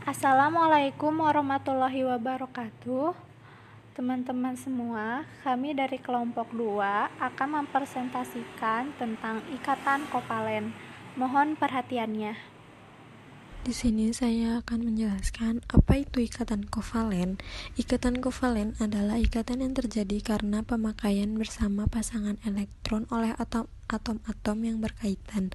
Assalamualaikum warahmatullahi wabarakatuh. Teman-teman semua, kami dari kelompok 2 akan mempresentasikan tentang ikatan kovalen. Mohon perhatiannya. Di sini saya akan menjelaskan apa itu ikatan kovalen. Ikatan kovalen adalah ikatan yang terjadi karena pemakaian bersama pasangan elektron oleh atom-atom yang berkaitan.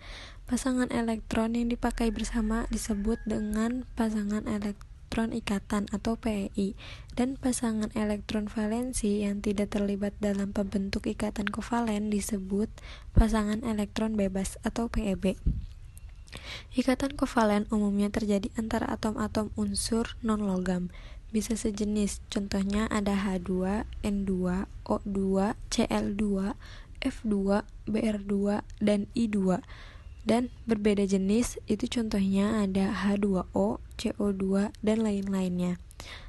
Pasangan elektron yang dipakai bersama disebut dengan pasangan elektron ikatan atau PEI, dan pasangan elektron valensi yang tidak terlibat dalam pembentuk ikatan kovalen disebut pasangan elektron bebas atau PEB. Ikatan kovalen umumnya terjadi antara atom-atom unsur non-logam, bisa sejenis, contohnya ada H2, N2, O2, Cl2, F2, Br2, dan I2. Dan berbeda jenis, itu contohnya ada H2O, CO2, dan lain-lainnya.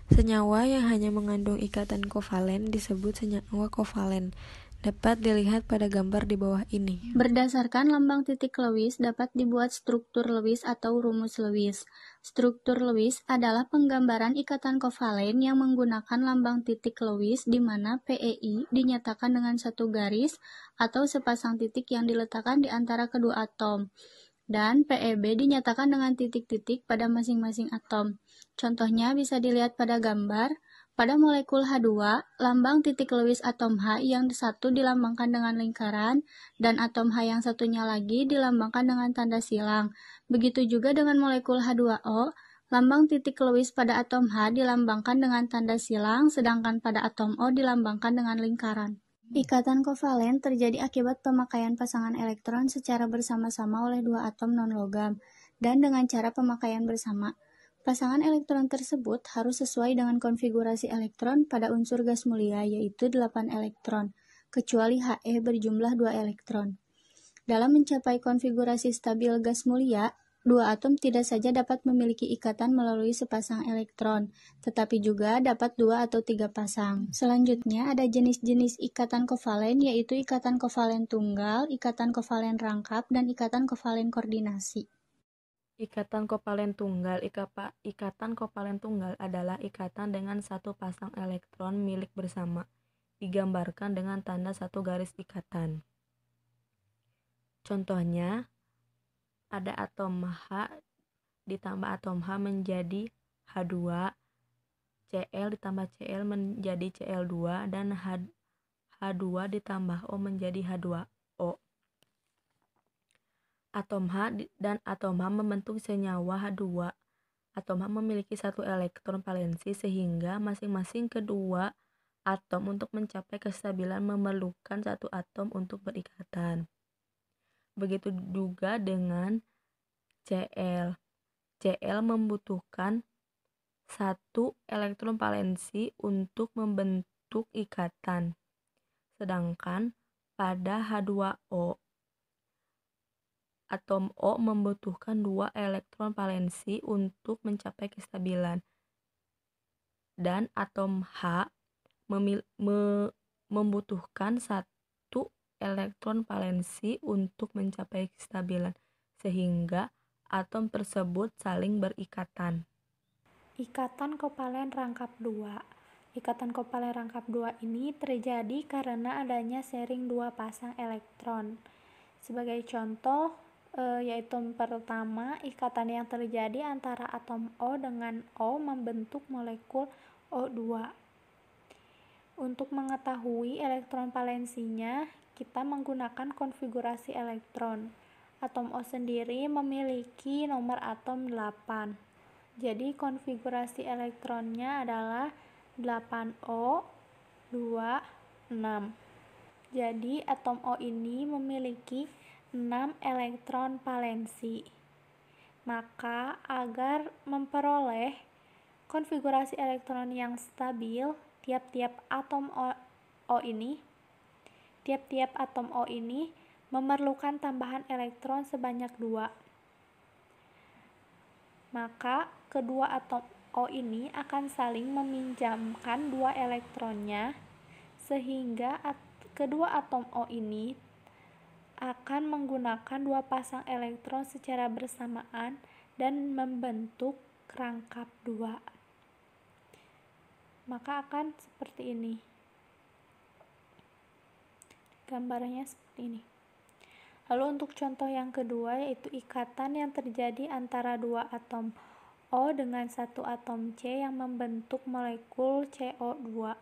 Senyawa yang hanya mengandung ikatan kovalen disebut senyawa kovalen. Dapat dilihat pada gambar di bawah ini. Berdasarkan lambang titik Lewis dapat dibuat struktur Lewis atau rumus Lewis. Struktur Lewis adalah penggambaran ikatan kovalen yang menggunakan lambang titik Lewis di mana PEI dinyatakan dengan satu garis atau sepasang titik yang diletakkan di antara kedua atom, dan PEB dinyatakan dengan titik-titik pada masing-masing atom. Contohnya bisa dilihat pada gambar. Pada molekul H2, lambang titik Lewis atom H yang satu dilambangkan dengan lingkaran, dan atom H yang satunya lagi dilambangkan dengan tanda silang. Begitu juga dengan molekul H2O, lambang titik Lewis pada atom H dilambangkan dengan tanda silang, sedangkan pada atom O dilambangkan dengan lingkaran. Ikatan kovalen terjadi akibat pemakaian pasangan elektron secara bersama-sama oleh dua atom non-logam, dan dengan cara pemakaian bersama. Pasangan elektron tersebut harus sesuai dengan konfigurasi elektron pada unsur gas mulia, yaitu 8 elektron, kecuali He berjumlah 2 elektron. Dalam mencapai konfigurasi stabil gas mulia, dua atom tidak saja dapat memiliki ikatan melalui sepasang elektron, tetapi juga dapat 2 atau 3 pasang. Selanjutnya ada jenis-jenis ikatan kovalen, yaitu ikatan kovalen tunggal, ikatan kovalen rangkap, dan ikatan kovalen koordinasi. Ikatan kovalen tunggal. Ikatan kovalen tunggal adalah ikatan dengan satu pasang elektron milik bersama, digambarkan dengan tanda satu garis ikatan. Contohnya, ada atom H ditambah atom H menjadi H2, Cl ditambah Cl menjadi Cl2, dan H2 ditambah O menjadi H2O. Atom H dan atom H membentuk senyawa H2. Atom H memiliki satu elektron valensi sehingga masing-masing kedua atom untuk mencapai kestabilan memerlukan satu atom untuk berikatan. Begitu juga dengan Cl. Cl membutuhkan satu elektron valensi untuk membentuk ikatan. Sedangkan pada H2O, atom O membutuhkan 2 elektron valensi untuk mencapai kestabilan, dan atom H membutuhkan 1 elektron valensi untuk mencapai kestabilan, sehingga atom tersebut saling berikatan. Ikatan kovalen rangkap 2. Ikatan kovalen rangkap 2 ini terjadi karena adanya sharing 2 pasang elektron. Sebagai contoh, yaitu pertama, ikatan yang terjadi antara atom O dengan O membentuk molekul O2. Untuk mengetahui elektron valensinya, kita menggunakan konfigurasi elektron. Atom O sendiri memiliki nomor atom 8. Jadi konfigurasi elektronnya adalah 8O, 2, 6. Jadi atom O ini memiliki 6 elektron valensi. Maka Agar memperoleh konfigurasi elektron yang stabil, tiap-tiap atom O ini memerlukan tambahan elektron sebanyak 2. Maka kedua atom O ini akan saling meminjamkan 2 elektronnya, sehingga kedua atom O ini akan menggunakan 2 pasang elektron secara bersamaan dan membentuk rangkap 2. Maka akan seperti ini. Gambarnya seperti ini. Lalu untuk contoh yang kedua yaitu ikatan yang terjadi antara 2 atom O dengan 1 atom C yang membentuk molekul CO2.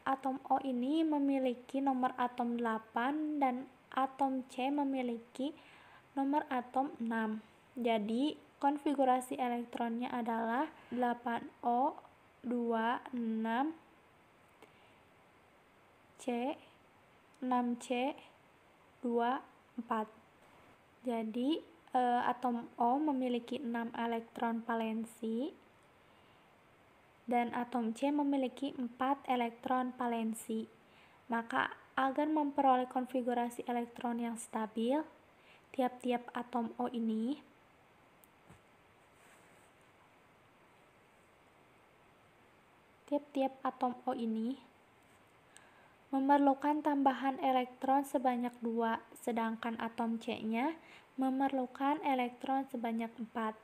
Atom O ini memiliki nomor atom 8 dan atom C memiliki nomor atom 6. Jadi konfigurasi elektronnya adalah 8O 2 6 C 6C 2 4. Jadi atom O memiliki 6 elektron valensi dan atom C memiliki 4 elektron valensi. Maka agar memperoleh konfigurasi elektron yang stabil, tiap-tiap atom O ini memerlukan tambahan elektron sebanyak 2, sedangkan atom C-nya memerlukan elektron sebanyak 4.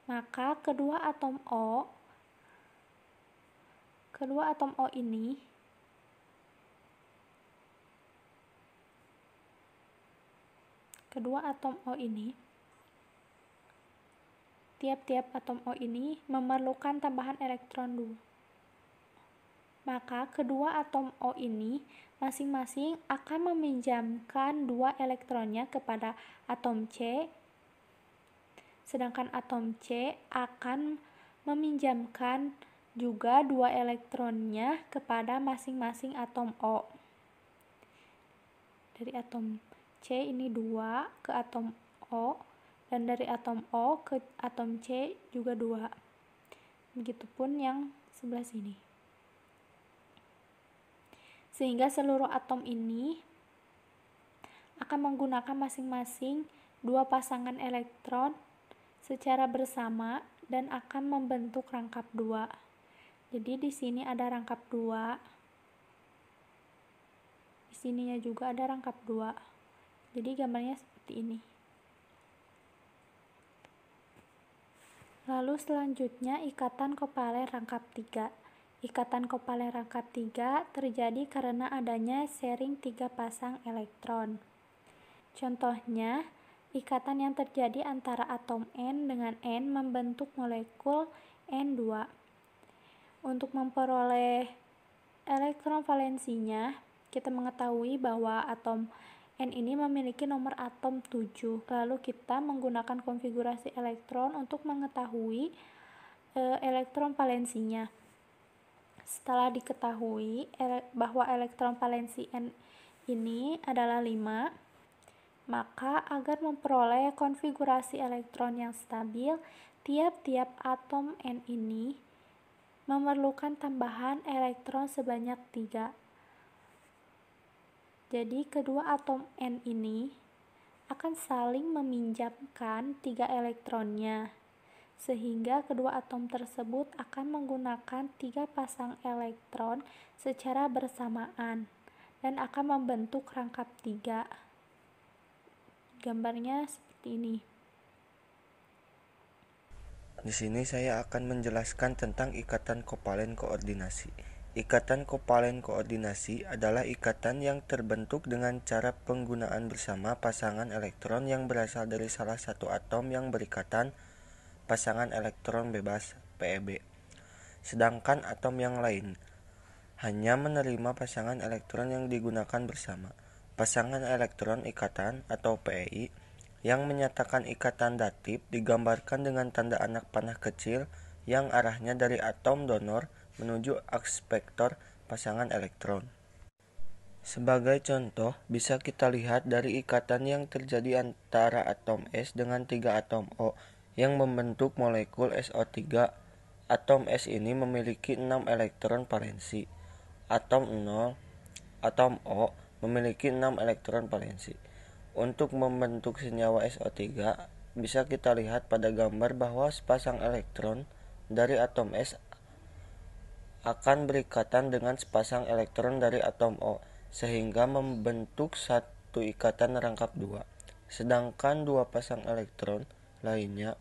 Maka kedua atom O ini tiap-tiap atom O ini memerlukan tambahan elektron 2. Maka kedua atom O ini masing-masing akan meminjamkan 2 elektronnya kepada atom C, sedangkan atom C akan meminjamkan juga 2 elektronnya kepada masing-masing atom O. Dari atom C ini 2 ke atom O, dan dari atom O ke atom C juga 2. Begitupun yang sebelah sini. Sehingga seluruh atom ini akan menggunakan masing-masing 2 pasangan elektron secara bersama dan akan membentuk rangkap 2. Jadi di sini ada rangkap 2. Di sininya juga ada rangkap 2. Jadi gambarnya seperti ini. Lalu selanjutnya ikatan kovalen rangkap 3. Ikatan kovalen rangkap 3 terjadi karena adanya sharing 3 pasang elektron. Contohnya, ikatan yang terjadi antara atom N dengan N membentuk molekul N2. Untuk memperoleh elektron valensinya, kita mengetahui bahwa atom N ini memiliki nomor atom 7. Lalu kita menggunakan konfigurasi elektron untuk mengetahui elektron valensinya. Setelah diketahui bahwa elektron valensi N ini adalah 5, maka agar memperoleh konfigurasi elektron yang stabil, tiap-tiap atom N ini memerlukan tambahan elektron sebanyak 3. Jadi kedua atom N ini akan saling meminjamkan 3 elektronnya, sehingga kedua atom tersebut akan menggunakan 3 pasang elektron secara bersamaan dan akan membentuk rangkap 3. Gambarnya seperti ini. Di sini saya akan menjelaskan tentang ikatan kovalen koordinasi. Ikatan kovalen koordinasi adalah ikatan yang terbentuk dengan cara penggunaan bersama pasangan elektron yang berasal dari salah satu atom yang berikatan pasangan elektron bebas PeB. Sedangkan atom yang lain hanya menerima pasangan elektron yang digunakan bersama. Pasangan elektron ikatan atau PeI yang menyatakan ikatan datif digambarkan dengan tanda anak panah kecil yang arahnya dari atom donor menuju akspektor pasangan elektron. Sebagai contoh, bisa kita lihat dari ikatan yang terjadi antara atom S dengan 3 atom O yang membentuk molekul SO3. Atom S ini memiliki 6 elektron valensi. Atom O memiliki 6 elektron valensi. Untuk membentuk senyawa SO3, bisa kita lihat pada gambar bahwa sepasang elektron dari atom S akan berikatan dengan sepasang elektron dari atom O, sehingga membentuk satu ikatan rangkap 2. Sedangkan 2 pasang elektron lainnya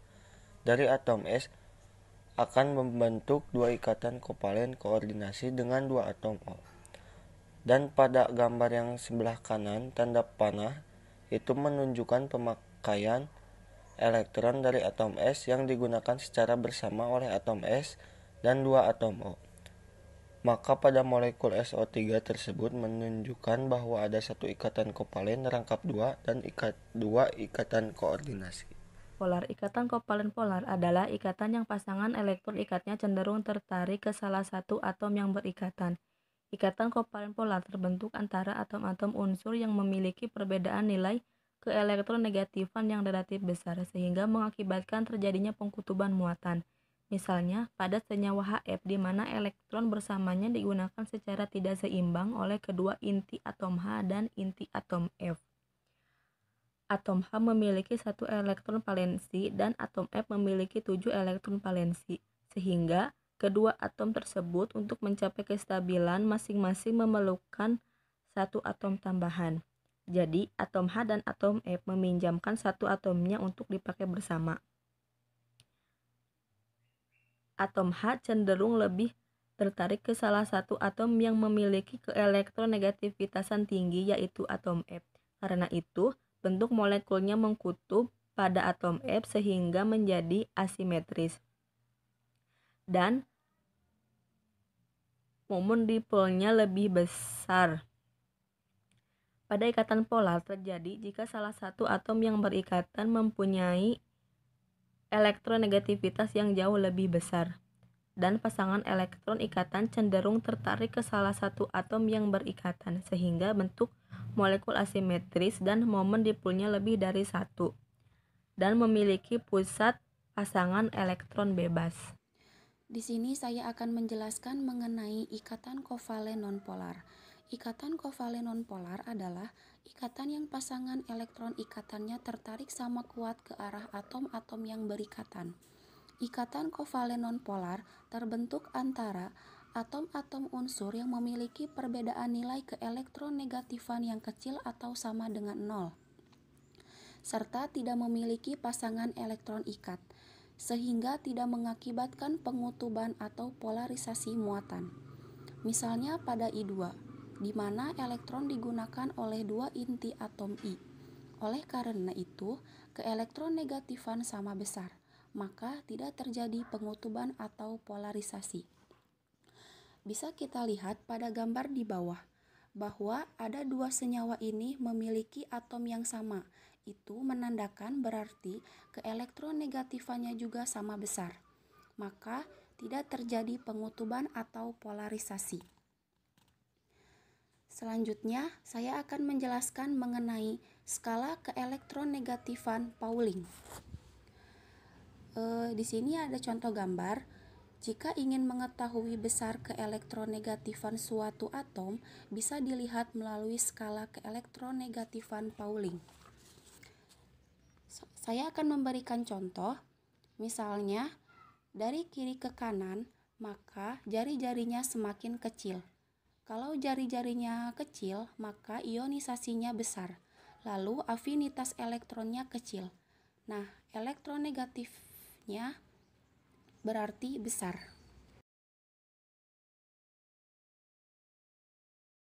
dari atom S akan membentuk dua ikatan kovalen koordinasi dengan dua atom O. Dan pada gambar yang sebelah kanan, tanda panah itu menunjukkan pemakaian elektron dari atom S yang digunakan secara bersama oleh atom S dan dua atom O. Maka pada molekul SO3 tersebut menunjukkan bahwa ada satu ikatan kovalen rangkap 2 dan dua ikatan koordinasi. Polar. Ikatan kovalen polar adalah ikatan yang pasangan elektron ikatnya cenderung tertarik ke salah satu atom yang berikatan. Ikatan kovalen polar terbentuk antara atom-atom unsur yang memiliki perbedaan nilai keelektronegatifan yang relatif besar, sehingga mengakibatkan terjadinya pengkutuban muatan. Misalnya, pada senyawa HF di mana elektron bersamanya digunakan secara tidak seimbang oleh kedua inti atom H dan inti atom F. Atom H memiliki 1 elektron valensi dan atom F memiliki 7 elektron valensi, sehingga kedua atom tersebut untuk mencapai kestabilan masing-masing memerlukan 1 atom tambahan. Jadi, atom H dan atom F meminjamkan 1 atomnya untuk dipakai bersama. Atom H cenderung lebih tertarik ke salah satu atom yang memiliki keelektronegativitasan tinggi, yaitu atom F. Karena itu, bentuk molekulnya mengkutub pada atom F sehingga menjadi asimetris. Dan momen dipolnya lebih besar. Pada ikatan polar terjadi jika salah satu atom yang berikatan mempunyai elektronegativitas yang jauh lebih besar, dan pasangan elektron ikatan cenderung tertarik ke salah satu atom yang berikatan, sehingga bentuk molekul asimetris dan momen dipolnya lebih dari 1, dan memiliki pusat pasangan elektron bebas. Di sini saya akan menjelaskan mengenai ikatan kovalen nonpolar. Ikatan kovalen nonpolar adalah ikatan yang pasangan elektron ikatannya tertarik sama kuat ke arah atom-atom yang berikatan. Ikatan kovalen nonpolar terbentuk antara atom-atom unsur yang memiliki perbedaan nilai keelektronegatifan yang kecil atau sama dengan 0, serta tidak memiliki pasangan elektron ikat, sehingga tidak mengakibatkan pengutuban atau polarisasi muatan. Misalnya pada I2, di mana elektron digunakan oleh dua inti atom I. Oleh karena itu, keelektronegatifan sama besar, maka tidak terjadi pengutuban atau polarisasi. Bisa kita lihat pada gambar di bawah, bahwa ada dua senyawa ini memiliki atom yang sama. Itu menandakan berarti keelektronegatifannya juga sama besar, maka tidak terjadi pengutuban atau polarisasi. Selanjutnya, saya akan menjelaskan mengenai skala keelektronegatifan Pauling. Di sini ada contoh gambar. Jika ingin mengetahui besar keelektronegatifan suatu atom, bisa dilihat melalui skala keelektronegatifan Pauling. Saya akan memberikan contoh. Misalnya, dari kiri ke kanan, maka jari-jarinya semakin kecil. Kalau jari-jarinya kecil, maka ionisasinya besar. Lalu afinitas elektronnya kecil. Nah, elektronegatifnya berarti besar.